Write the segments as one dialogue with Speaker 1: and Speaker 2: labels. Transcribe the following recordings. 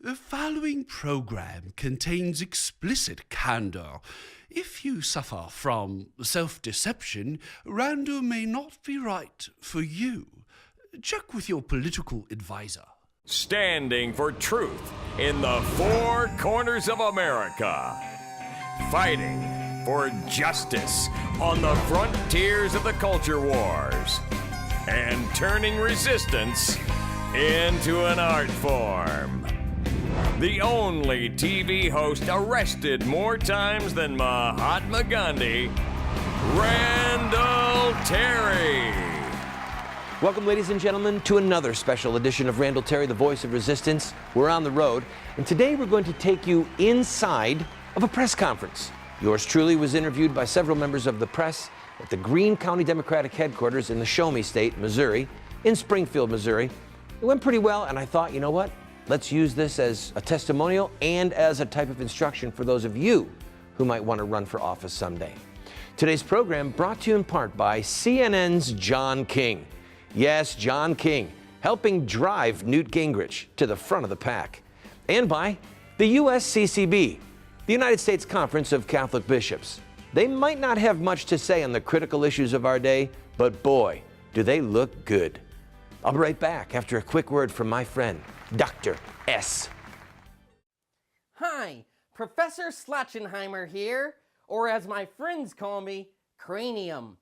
Speaker 1: The following program contains explicit candor. If you suffer from self-deception, Randall may not be right for you. Check with your political advisor.
Speaker 2: Standing for truth in the four corners of America. Fighting for justice on the frontiers of the culture wars. And turning resistance into an art form. The only TV host arrested more times than Mahatma Gandhi, Randall Terry.
Speaker 3: Welcome, ladies and gentlemen, to another special edition of Randall Terry, the voice of resistance. We're on the road, and today we're going to take you inside of a press conference. Yours truly was interviewed by several members of the press at the Greene County Democratic headquarters in the Show Me State, Missouri, in Springfield, Missouri. It went pretty well, and I thought, you know what? Let's use this as a testimonial and as a type of instruction for those of you who might want to run for office someday. Today's program brought to you in part by CNN's John King. Yes, John King, helping drive Newt Gingrich to the front of the pack. And by the USCCB, the United States Conference of Catholic Bishops. They might not have much to say on the critical issues of our day, but boy, do they look good. I'll be right back after a quick word from my friend, Dr. S.
Speaker 4: Hi, Professor Slotchenheimer here, or as my friends call me, Cranium.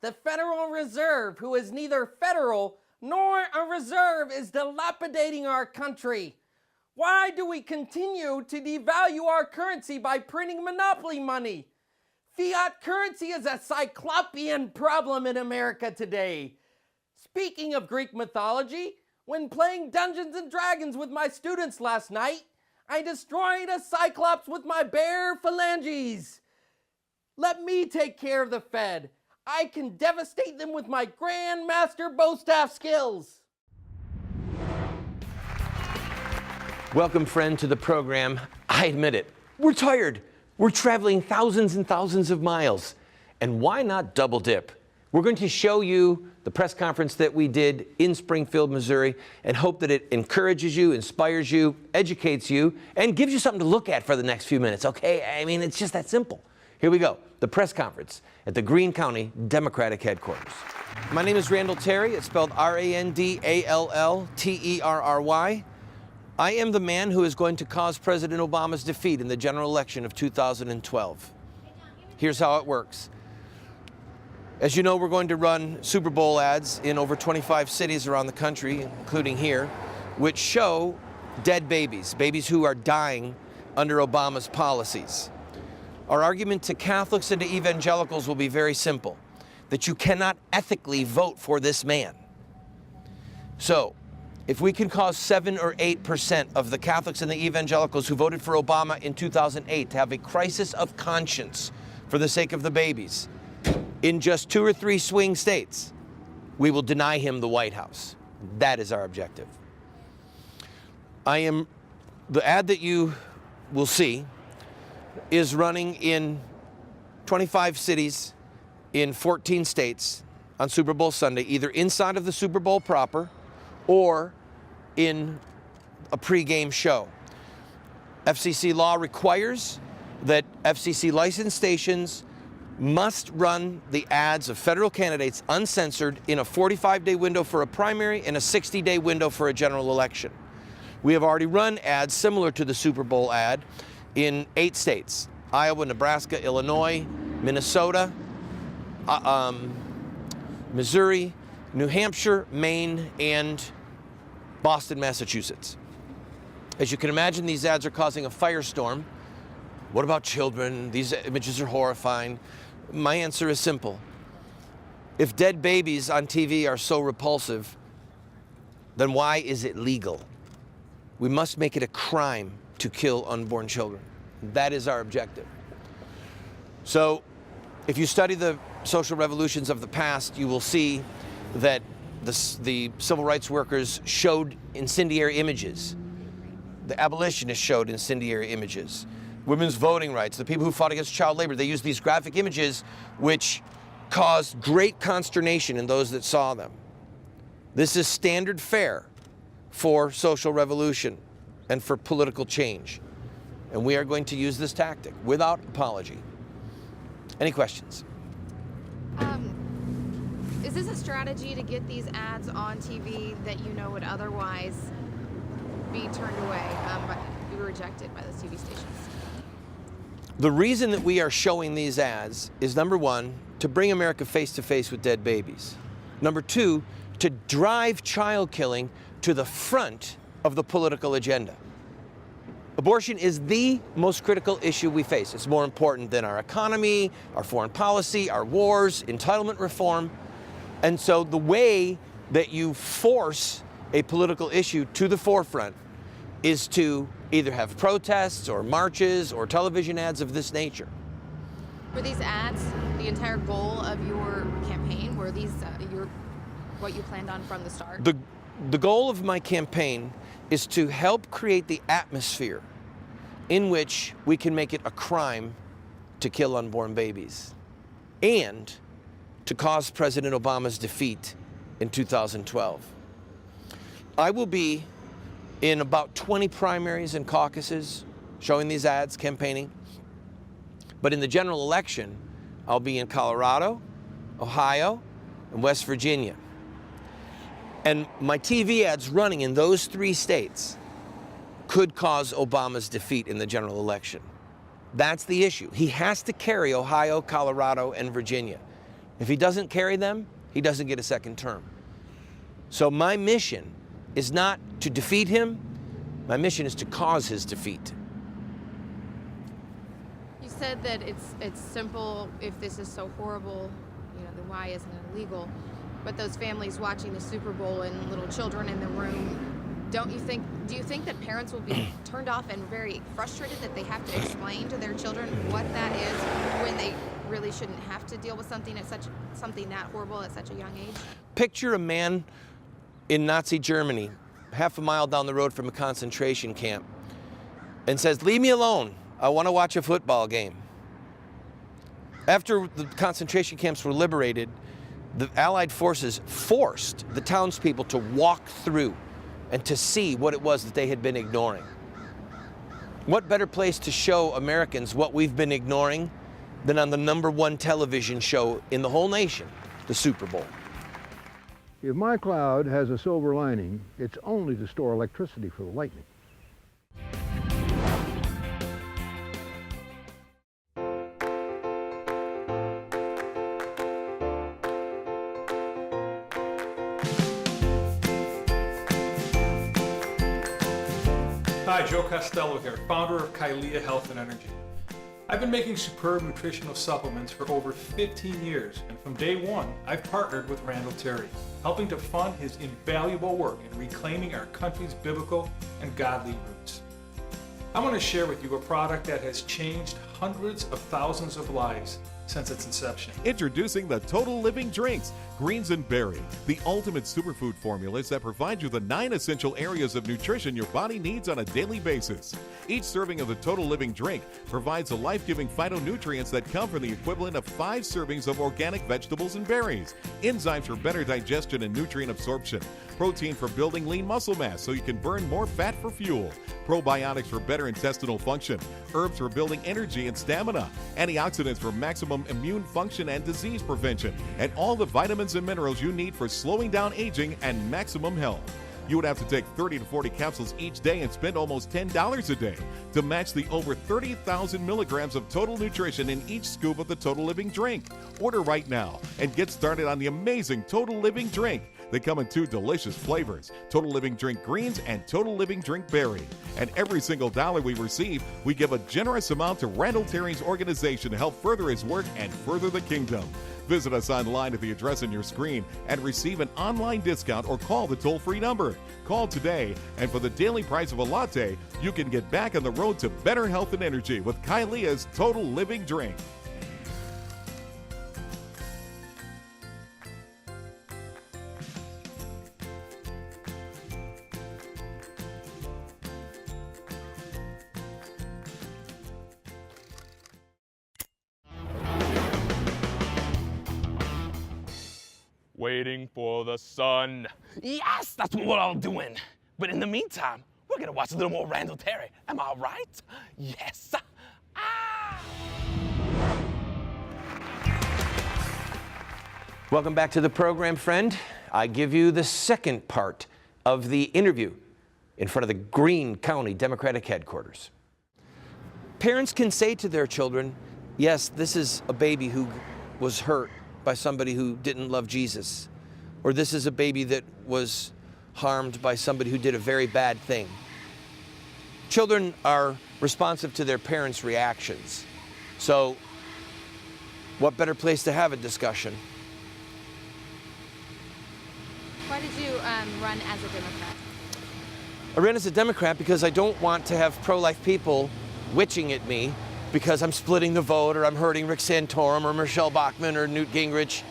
Speaker 4: The Federal Reserve, who is neither federal nor a reserve, is dilapidating our country. Why do we continue to devalue our currency by printing monopoly money? Fiat currency is a cyclopean problem in America today. Speaking of Greek mythology, when playing Dungeons and Dragons with my students last night, I destroyed a cyclops with my bare phalanges. Let me take care of the Fed. I can devastate them with my Grandmaster Bowstaff skills.
Speaker 3: Welcome, friend, to the program. I admit it, we're tired. We're traveling thousands and thousands of miles. And why not double dip? We're going to show you the press conference that we did in Springfield, Missouri, and hope that it encourages you, inspires you, educates you, and gives you something to look at for the next few minutes, okay? I mean, it's just that simple. Here we go, the press conference at the Greene County Democratic headquarters. My name is Randall Terry. It's spelled R-A-N-D-A-L-L-T-E-R-R-Y. I am the man who is going to cause President Obama's defeat in the general election of 2012. Here's how it works. As you know, we're going to run Super Bowl ads in over 25 cities around the country, including here, which show dead babies, babies who are dying under Obama's policies. Our argument to Catholics and to evangelicals will be very simple, that you cannot ethically vote for this man. So, if we can cause 7 or 8% of the Catholics and the evangelicals who voted for Obama in 2008 to have a crisis of conscience for the sake of the babies, in just 2 or 3 swing states, we will deny him the White House. That is our objective. The ad that you will see is running in 25 cities in 14 states on Super Bowl Sunday, either inside of the Super Bowl proper or in a pregame show. FCC law requires that FCC licensed stations must run the ads of federal candidates uncensored in a 45-day window for a primary and a 60-day window for a general election. We have already run ads similar to the Super Bowl ad in 8 states: Iowa, Nebraska, Illinois, Minnesota, Missouri, New Hampshire, Maine, and Boston, Massachusetts. As you can imagine, these ads are causing a firestorm. What about children? These images are horrifying. My answer is simple. If dead babies on TV are so repulsive, then why is it legal? We must make it a crime to kill unborn children. That is our objective. So, if you study the social revolutions of the past, you will see that the civil rights workers showed incendiary images. The abolitionists showed incendiary images. Women's voting rights, the people who fought against child labor, they used these graphic images which caused great consternation in those that saw them. This is standard fare for social revolution. and for political change. And we are going to use this tactic without apology. Any questions?
Speaker 5: Is this a strategy to get these ads on TV that you know would otherwise be turned away, be rejected by those TV stations?
Speaker 3: The reason that we are showing these ads is, number one, to bring America face to face with dead babies. Number two, to drive child killing to the front of the political agenda. Abortion is the most critical issue we face. It's more important than our economy, our foreign policy, our wars, entitlement reform. And so the way that you force a political issue to the forefront is to either have protests or marches or television ads of this nature.
Speaker 5: Were these ads the entire goal of your campaign? Were these what you planned on from the start?
Speaker 3: The goal of my campaign is to help create the atmosphere in which we can make it a crime to kill unborn babies and to cause President Obama's defeat in 2012. I will be in about 20 primaries and caucuses showing these ads, campaigning. But in the general election, I'll be in Colorado, Ohio, and West Virginia. And my TV ads running in those 3 states could cause Obama's defeat in the general election. That's the issue. He has to carry Ohio, Colorado, and Virginia. If he doesn't carry them, he doesn't get a second term. So my mission is not to defeat him. My mission is to cause his defeat.
Speaker 5: You said that it's simple. If this is so horrible, then why isn't it illegal? But those families watching the Super Bowl and little children in the room, do you think that parents will be turned off and very frustrated that they have to explain to their children what that is when they really shouldn't have to deal with something that horrible at such a young age?
Speaker 3: Picture a man in Nazi Germany, half a mile down the road from a concentration camp, and says, "Leave me alone, I want to watch a football game." After the concentration camps were liberated, the Allied forces forced the townspeople to walk through and to see what it was that they had been ignoring. What better place to show Americans what we've been ignoring than on the #1 television show in the whole nation, the Super Bowl?
Speaker 6: If my cloud has a silver lining, it's only to store electricity for the lightning.
Speaker 7: Hi, Joe Costello here, founder of Kylea Health and Energy. I've been making superb nutritional supplements for over 15 years, and from day one, I've partnered with Randall Terry, helping to fund his invaluable work in reclaiming our country's biblical and godly roots. I want to share with you a product that has changed hundreds of thousands of lives since its inception.
Speaker 8: Introducing the Total Living Drinks, Greens and Berry, the ultimate superfood formulas that provide you the 9 essential areas of nutrition your body needs on a daily basis. Each serving of the Total Living Drink provides the life-giving phytonutrients that come from the equivalent of 5 servings of organic vegetables and berries, enzymes for better digestion and nutrient absorption, protein for building lean muscle mass so you can burn more fat for fuel, probiotics for better intestinal function, herbs for building energy and stamina, antioxidants for maximum immune function and disease prevention, and all the vitamins and minerals you need for slowing down aging and maximum health. You would have to take 30 to 40 capsules each day and spend almost $10 a day to match the over 30,000 milligrams of total nutrition in each scoop of the Total Living Drink. Order right now and get started on the amazing Total Living Drink. They come in 2 delicious flavors, Total Living Drink Greens and Total Living Drink Berry. And every single dollar we receive, we give a generous amount to Randall Terry's organization to help further his work and further the kingdom. Visit us online at the address on your screen and receive an online discount or call the toll-free number. Call today, and for the daily price of a latte, you can get back on the road to better health and energy with Kylea's Total Living Drink.
Speaker 9: Waiting for the sun. Yes, that's what I'm doing. But in the meantime,
Speaker 3: we're gonna watch a little more Randall Terry. Am I right? Yes. Ah! Welcome back to the program, friend. I give you the second part of the interview in front of the Greene County Democratic headquarters. Parents can say to their children, yes, this is a baby who was hurt by somebody who didn't love Jesus, or this is a baby that was harmed by somebody who did a very bad thing. Children are responsive to their parents' reactions. So, what better place to have a discussion?
Speaker 5: Why did you run as a Democrat?
Speaker 3: I ran as a Democrat because I don't want to have pro-life people witching at me because I'm splitting the vote, or I'm hurting Rick Santorum, or Michelle Bachmann, or Newt Gingrich.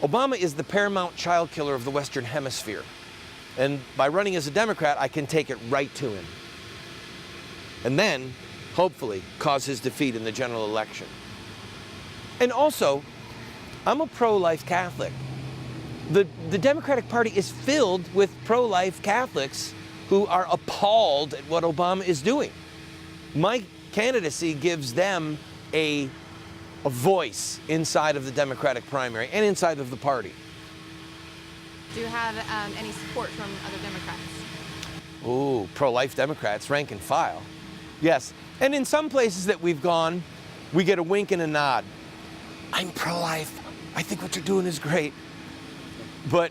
Speaker 3: Obama is the paramount child killer of the Western Hemisphere. And by running as a Democrat, I can take it right to him. And then, hopefully, cause his defeat in the general election. And also, I'm a pro-life Catholic. The Democratic Party is filled with pro-life Catholics who are appalled at what Obama is doing. My candidacy gives them a voice inside of the Democratic primary and inside of the party.
Speaker 5: Do you have any support from other Democrats?
Speaker 3: Ooh, pro-life Democrats, rank and file. Yes, and in some places that we've gone, we get a wink and a nod. I'm pro-life. I think what you're doing is great. But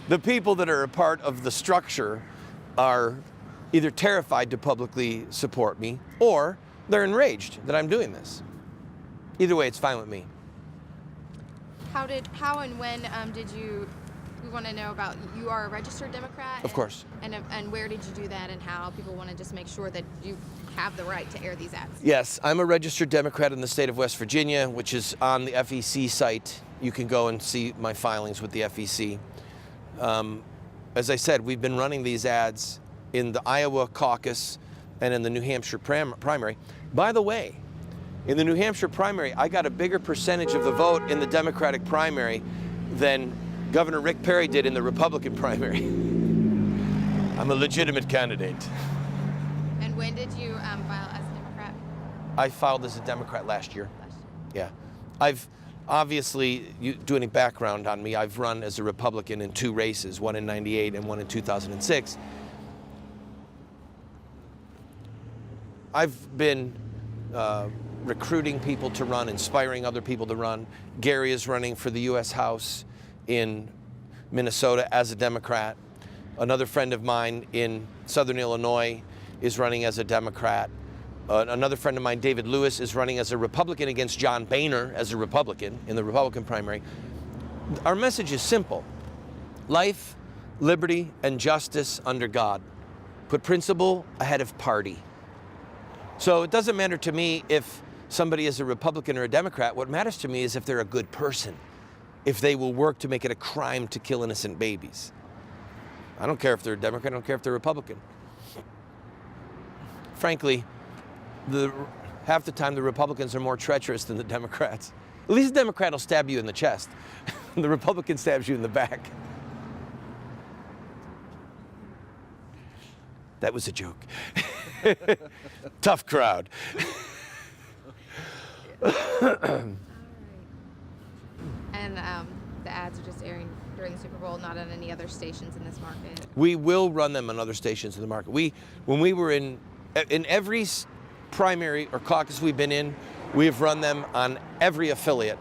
Speaker 3: the people that are a part of the structure are either terrified to publicly support me, or they're enraged that I'm doing this. Either way, it's fine with me.
Speaker 5: How and when did you? We want to know about. You are a registered Democrat.
Speaker 3: Of course.
Speaker 5: And where did you do that, and how? People want to just make sure that you have the right to air these ads.
Speaker 3: Yes, I'm a registered Democrat in the state of West Virginia, which is on the FEC site. You can go and see my filings with the FEC. As I said, we've been running these ads in the Iowa caucus and in the New Hampshire primary. By the way, in the New Hampshire primary, I got a bigger percentage of the vote in the Democratic primary than Governor Rick Perry did in the Republican primary. I'm a legitimate candidate.
Speaker 5: And when did you file as a Democrat?
Speaker 3: I filed as a Democrat last year. Yeah. I've obviously, you do any background on me, I've run as a Republican in 2 races, one in '98 and one in 2006. I've been recruiting people to run, inspiring other people to run. Gary is running for the U.S. House in Minnesota as a Democrat. Another friend of mine in Southern Illinois is running as a Democrat. Another friend of mine, David Lewis, is running as a Republican against John Boehner as a Republican in the Republican primary. Our message is simple. Life, liberty, and justice under God. Put principle ahead of party. So it doesn't matter to me if somebody is a Republican or a Democrat. What matters to me is if they're a good person, if they will work to make it a crime to kill innocent babies. I don't care if they're a Democrat, I don't care if they're Republican. Frankly, half the time the Republicans are more treacherous than the Democrats. At least a Democrat will stab you in the chest. The Republican stabs you in the back. That was a joke. Tough crowd.
Speaker 5: And the ads are just airing during the Super Bowl, not on any other stations in this market.
Speaker 3: We will run them on other stations in the market. When we were in every primary or caucus we've been in, we've run them on every affiliate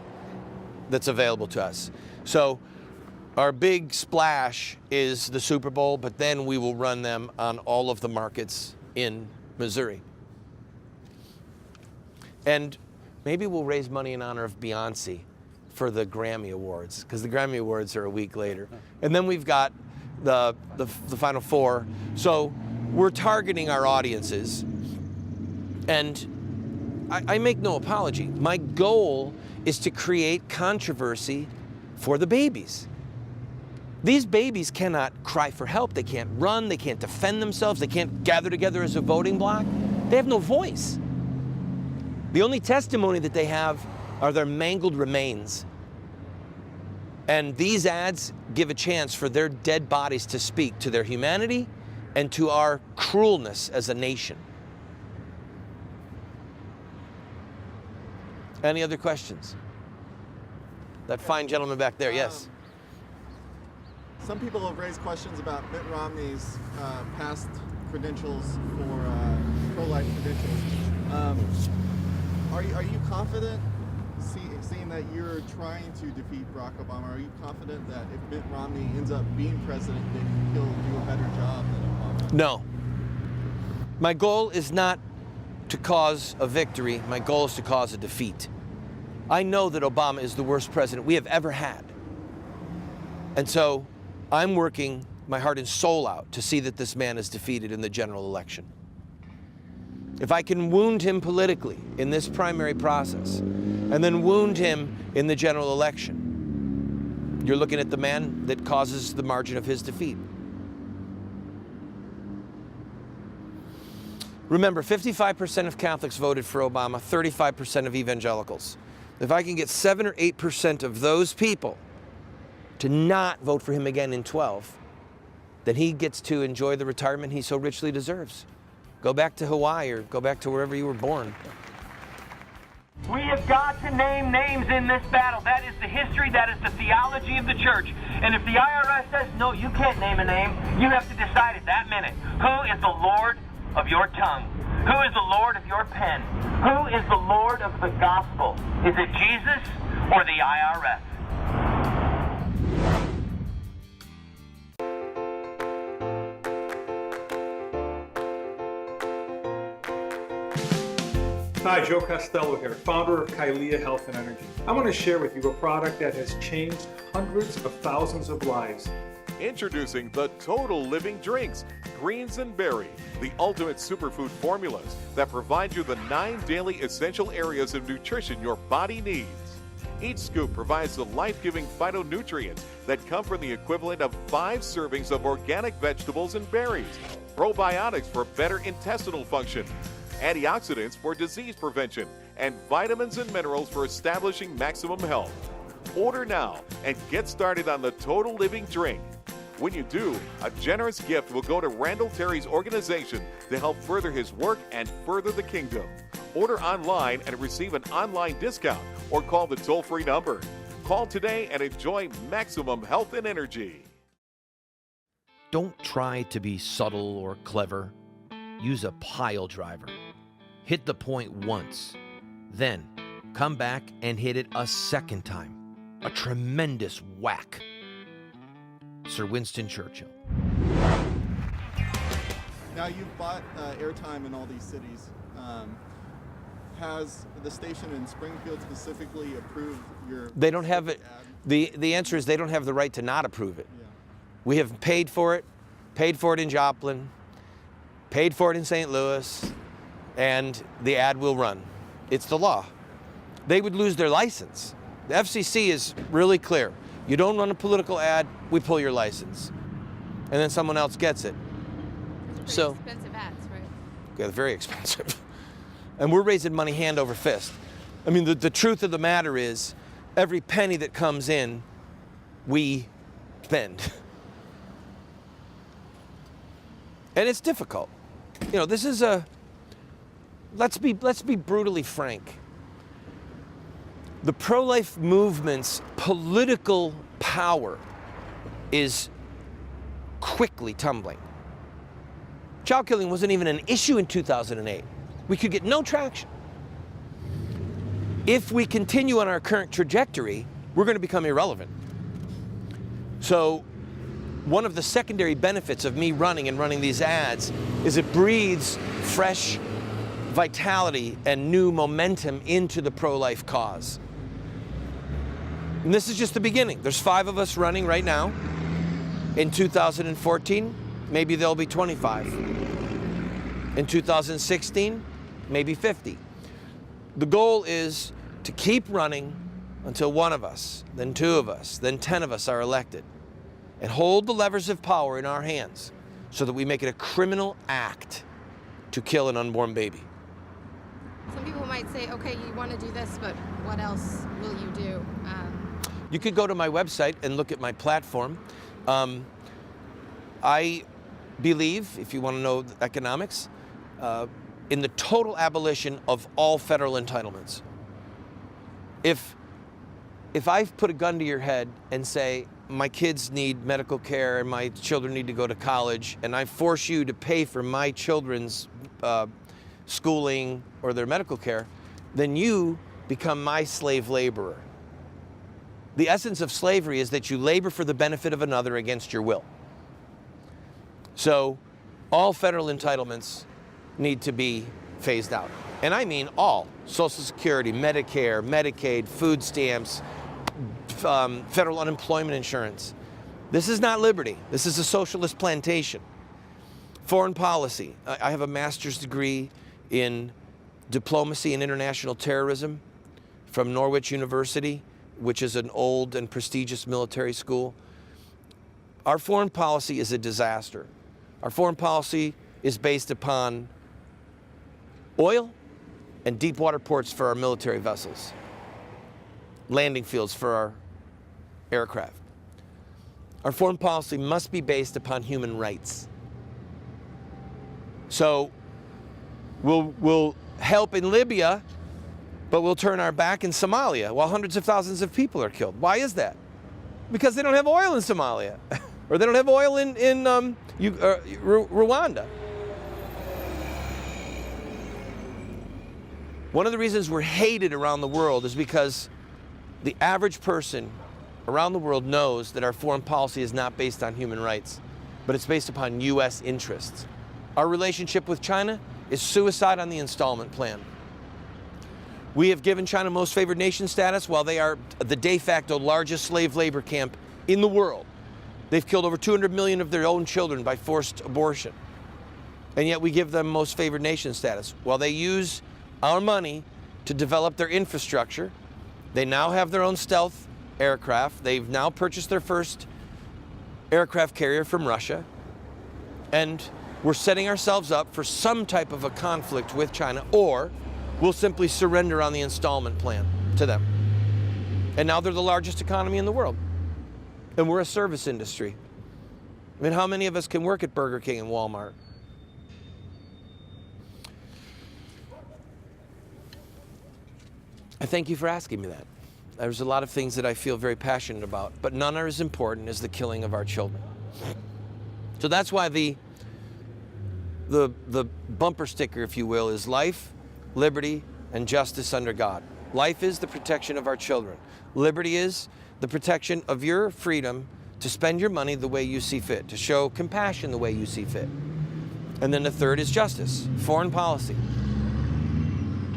Speaker 3: that's available to us. So our big splash is the Super Bowl, but then we will run them on all of the markets in Missouri. And maybe we'll raise money in honor of Beyonce for the Grammy Awards, because the Grammy Awards are a week later. And then we've got the Final Four. So we're targeting our audiences. And I make no apology. My goal is to create controversy for the babies. These babies cannot cry for help. They can't run. They can't defend themselves. They can't gather together as a voting bloc. They have no voice. The only testimony that they have are their mangled remains. And these ads give a chance for their dead bodies to speak to their humanity and to our cruelness as a nation. Any other questions? That fine gentleman back there, yes.
Speaker 9: Some people have raised questions about Mitt Romney's past credentials for pro-life credentials. Are you confident, seeing that you're trying to defeat Barack Obama, are you confident that if Mitt Romney ends up being president, that he'll do a better job than Obama?
Speaker 3: No. My goal is not to cause a victory. My goal is to cause a defeat. I know that Obama is the worst president we have ever had. And so I'm working my heart and soul out to see that this man is defeated in the general election. If I can wound him politically in this primary process and then wound him in the general election, you're looking at the man that causes the margin of his defeat. Remember, 55% of Catholics voted for Obama, 35% of evangelicals. If I can get 7 or 8% of those people to not vote for him again in 12, then he gets to enjoy the retirement he so richly deserves. Go back to Hawaii or go back to wherever you were born.
Speaker 10: We have got to name names in this battle. That is the history, that is the theology of the church. And if the IRS says, no, you can't name a name, you have to decide at that minute, who is the Lord of your tongue? Who is the Lord of your pen? Who is the Lord of the gospel? Is it Jesus or the IRS?
Speaker 7: Hi, Joe Costello here, founder of Kailea Health and Energy. I want to share with you a product that has changed hundreds of thousands of lives.
Speaker 8: Introducing the Total Living Drinks, Greens and Berry, the ultimate superfood formulas that provide you the 9 daily essential areas of nutrition your body needs. Each scoop provides the life-giving phytonutrients that come from the equivalent of 5 servings of organic vegetables and berries, probiotics for better intestinal function, antioxidants for disease prevention, and vitamins and minerals for establishing maximum health. Order now and get started on the Total Living Drink. When you do, a generous gift will go to Randall Terry's organization to help further his work and further the kingdom. Order online and receive an online discount or call the toll-free number. Call today and enjoy maximum health and energy.
Speaker 3: Don't try to be subtle or clever. Use a pile driver. Hit the point once, then come back and hit it a second time. A tremendous whack. Sir Winston Churchill.
Speaker 9: Now you've bought airtime in all these cities. Has the station in Springfield specifically approved your?
Speaker 3: They don't have it. The answer is they don't have the right to not approve it.
Speaker 9: Yeah.
Speaker 3: We have paid for it in Joplin, paid for it in St. Louis, and the ad will run. It's the law. They would lose their license. The FCC is really clear. You don't run a political ad, we pull your license. And then someone else gets it.
Speaker 5: Pretty expensive ads, right?
Speaker 3: Yeah, they're very expensive. And we're raising money hand over fist. I mean, the truth of the matter is, every penny that comes in, we spend. And it's difficult. You know, this is let's be brutally frank. The pro-life movement's political power is quickly tumbling. Child killing wasn't even an issue in 2008. We could get no traction. If we continue on our current trajectory, we're going to become irrelevant. So one of the secondary benefits of me running these ads is it breathes fresh vitality and new momentum into the pro-life cause. And this is just the beginning. There's 5 of us running right now. In 2014, maybe there'll be 25. In 2016, maybe 50. The goal is to keep running until 1 of us, then 2 of us, then 10 of us are elected, and hold the levers of power in our hands so that we make it a criminal act to kill an unborn baby.
Speaker 5: Some people might say, okay, you want to do this, but what else will you do?
Speaker 3: You could go to my website and look at my platform. I believe, if you want to know economics, in the total abolition of all federal entitlements. If I put a gun to your head and say, my kids need medical care and my children need to go to college, and I force you to pay for my children's schooling or their medical care, then you become my slave laborer. The essence of slavery is that you labor for the benefit of another against your will. So all federal entitlements need to be phased out. And I mean all. Social Security, Medicare, Medicaid, food stamps, federal unemployment insurance. This is not liberty. This is a socialist plantation. Foreign policy. I have a master's degree in diplomacy and international terrorism from Norwich University, which is an old and prestigious military school. Our foreign policy is a disaster. Our foreign policy is based upon oil and deep water ports for our military vessels, landing fields for our aircraft. Our foreign policy must be based upon human rights. So we'll help in Libya, but we'll turn our back in Somalia while hundreds of thousands of people are killed. Why is that? Because they don't have oil in Somalia, or they don't have oil in Rwanda. One of the reasons we're hated around the world is because the average person around the world knows that our foreign policy is not based on human rights, but it's based upon U.S. interests. Our relationship with China is suicide on the installment plan. We have given China most favored nation status while they are the de facto largest slave labor camp in the world. They've killed over 200 million of their own children by forced abortion. And yet we give them most favored nation status. While they use our money to develop their infrastructure, they now have their own stealth aircraft. They've now purchased their first aircraft carrier from Russia. And we're setting ourselves up for some type of a conflict with China, or we'll simply surrender on the installment plan to them. And now they're the largest economy in the world. And we're a service industry. I mean, how many of us can work at Burger King and Walmart? I thank you for asking me that. There's a lot of things that I feel very passionate about, but none are as important as the killing of our children. So that's why the bumper sticker, if you will, is life, liberty, and justice under God. Life is the protection of our children. Liberty is the protection of your freedom to spend your money the way you see fit, to show compassion the way you see fit. And then the third is justice, foreign policy.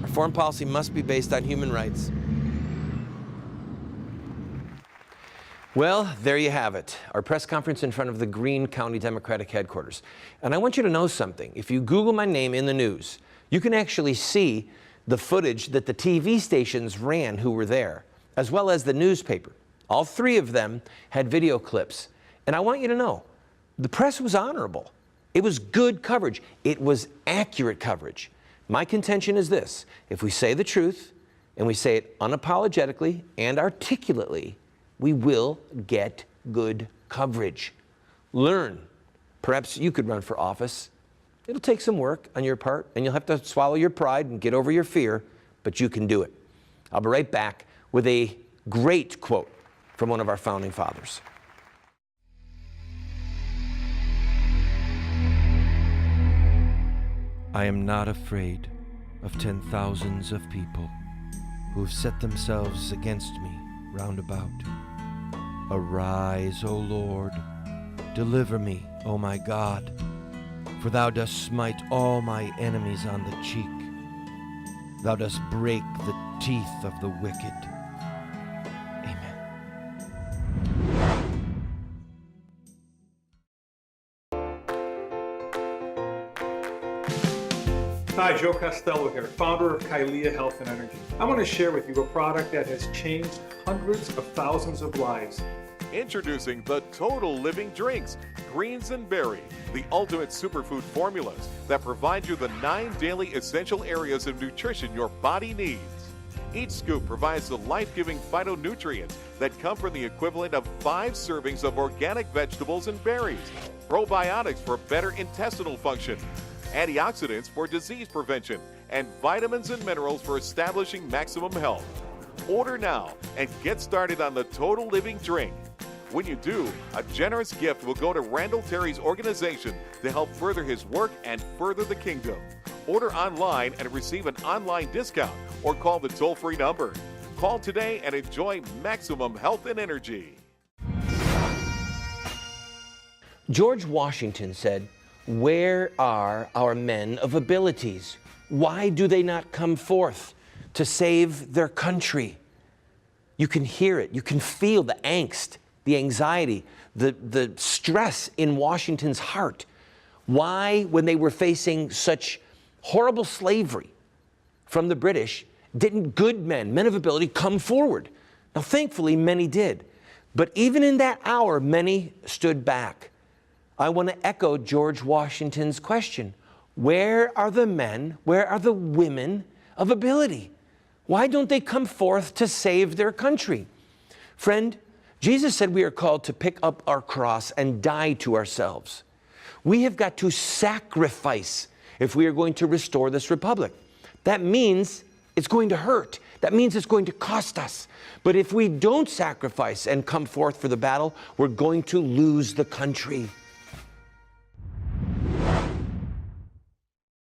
Speaker 3: Our foreign policy must be based on human rights. Well, there you have it, our press conference in front of the Greene County Democratic headquarters. And I want you to know something. If you Google my name in the news, you can actually see the footage that the TV stations ran who were there, as well as the newspaper. All three of them had video clips. And I want you to know, the press was honorable. It was good coverage. It was accurate coverage. My contention is this: if we say the truth, and we say it unapologetically and articulately, we will get good coverage. Learn. Perhaps you could run for office. It'll take some work on your part, and you'll have to swallow your pride and get over your fear, but you can do it. I'll be right back with a great quote from one of our founding fathers. I am not afraid of 10,000s of people who have set themselves against me round about. Arise, O Lord, deliver me, O my God, for thou dost smite all my enemies on the cheek. Thou dost break the teeth of the wicked. Amen.
Speaker 7: Hi, Joe Costello here, founder of Kailea Health and Energy. I want to share with you a product that has changed hundreds of thousands of lives.
Speaker 8: Introducing the Total Living Drinks, Greens and Berry, the ultimate superfood formulas that provide you the 9 daily essential areas of nutrition your body needs. Each scoop provides the life-giving phytonutrients that come from the equivalent of 5 servings of organic vegetables and berries, probiotics for better intestinal function, antioxidants for disease prevention, and vitamins and minerals for establishing maximum health. Order now and get started on the Total Living Drink. When you do, a generous gift will go to Randall Terry's organization to help further his work and further the kingdom. Order online and receive an online discount or call the toll-free number. Call today and enjoy maximum health and energy.
Speaker 3: George Washington said, "Where are our men of abilities? Why do they not come forth to save their country?" You can hear it. You can feel the angst, the anxiety, the stress in Washington's heart. Why, when they were facing such horrible slavery from the British, didn't good men of ability, come forward? Now, thankfully, many did. But even in that hour, many stood back. I want to echo George Washington's question. Where are the men, where are the women of ability? Why don't they come forth to save their country? Friend, Jesus said we are called to pick up our cross and die to ourselves. We have got to sacrifice if we are going to restore this republic. That means it's going to hurt. That means it's going to cost us. But if we don't sacrifice and come forth for the battle, we're going to lose the country.